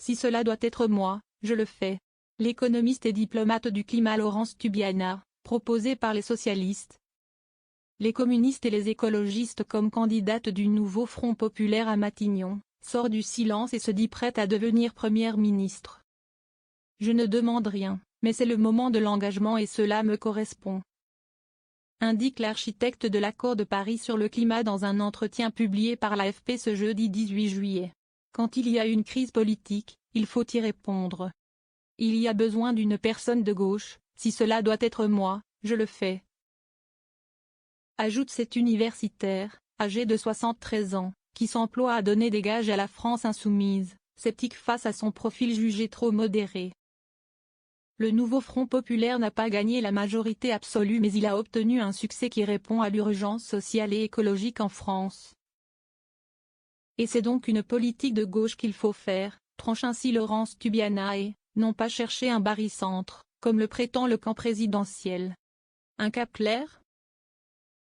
Si cela doit être moi, je le fais. L'économiste et diplomate du climat Laurence Tubiana, proposée par les socialistes, les communistes et les écologistes comme candidate du nouveau Front populaire à Matignon, sort du silence et se dit prête à devenir première ministre. Je ne demande rien, mais c'est le moment de l'engagement et cela me correspond, indique l'architecte de l'accord de Paris sur le climat dans un entretien publié par l'AFP ce jeudi 18 juillet. Quand il y a une crise politique, il faut y répondre. Il y a besoin d'une personne de gauche, si cela doit être moi, je le fais. Ajoute cet universitaire, âgé de 73 ans, qui s'emploie à donner des gages à la France insoumise, sceptique face à son profil jugé trop modéré. Le nouveau Front populaire n'a pas gagné la majorité absolue mais il a obtenu un succès qui répond à l'urgence sociale et écologique en France. Et c'est donc une politique de gauche qu'il faut faire, tranche ainsi Laurence Tubiana et, non pas chercher un barycentre, comme le prétend le camp présidentiel. Un cap clair ?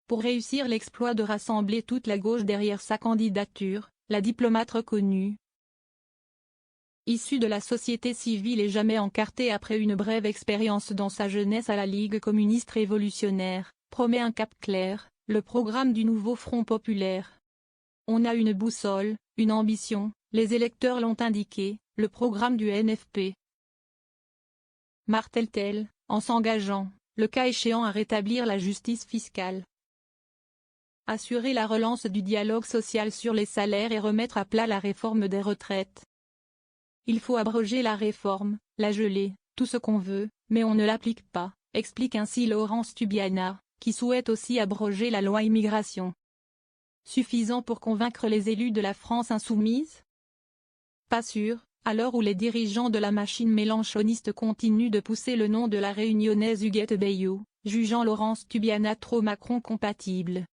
Pour réussir l'exploit de rassembler toute la gauche derrière sa candidature, la diplomate reconnue, issue de la société civile et jamais encartée après une brève expérience dans sa jeunesse à la Ligue communiste révolutionnaire, promet un cap clair, le programme du nouveau Front populaire. On a une boussole, une ambition, les électeurs l'ont indiqué, le programme du NFP. Martèle-t-elle, en s'engageant, le cas échéant à rétablir la justice fiscale. Assurer la relance du dialogue social sur les salaires et remettre à plat la réforme des retraites. Il faut abroger la réforme, la geler, tout ce qu'on veut, mais on ne l'applique pas, explique ainsi Laurence Tubiana, qui souhaite aussi abroger la loi immigration. Suffisant pour convaincre les élus de la France insoumise ? Pas sûr, à l'heure où les dirigeants de la machine mélenchoniste continuent de pousser le nom de la réunionnaise Huguette Bayou, jugeant Laurence Tubiana trop Macron compatible.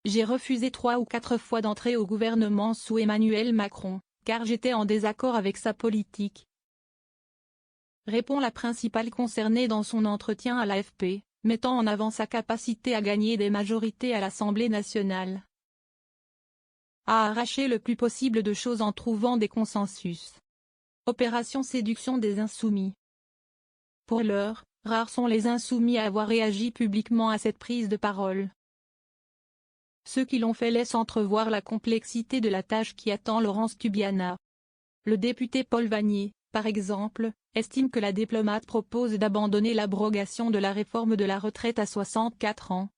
J'ai refusé 3 ou 4 fois d'entrer au gouvernement sous Emmanuel Macron, car j'étais en désaccord avec sa politique. Répond la principale concernée dans son entretien à l'AFP, mettant en avant sa capacité à gagner des majorités à l'Assemblée nationale. À arracher le plus possible de choses en trouvant des consensus. Opération séduction des insoumis. Pour l'heure, rares sont les insoumis à avoir réagi publiquement à cette prise de parole. Ceux qui l'ont fait laissent entrevoir la complexité de la tâche qui attend Laurence Tubiana. Le député Paul Vannier, par exemple, estime que la diplomate propose d'abandonner l'abrogation de la réforme de la retraite à 64 ans.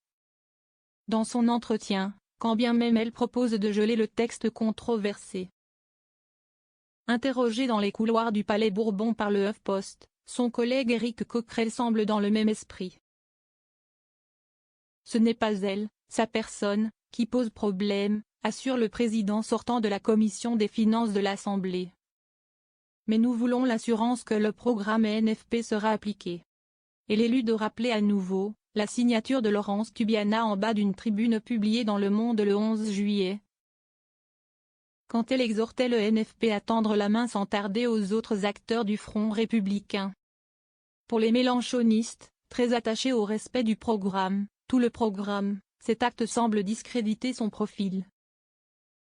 Dans son entretien, quand bien même elle propose de geler le texte controversé. Interrogé dans les couloirs du Palais Bourbon par le HuffPost, son collègue Éric Coquerel semble dans le même esprit. Ce n'est pas elle, sa personne, qui pose problème, assure le président sortant de la commission des finances de l'Assemblée. Mais nous voulons l'assurance que le programme NFP sera appliqué. Et l'élu de rappeler à nouveau, la signature de Laurence Tubiana en bas d'une tribune publiée dans Le Monde le 11 juillet. Quand elle exhortait le NFP à tendre la main sans tarder aux autres acteurs du Front républicain. Pour les mélenchonistes, très attachés au respect du programme, tout le programme, cet acte semble discréditer son profil.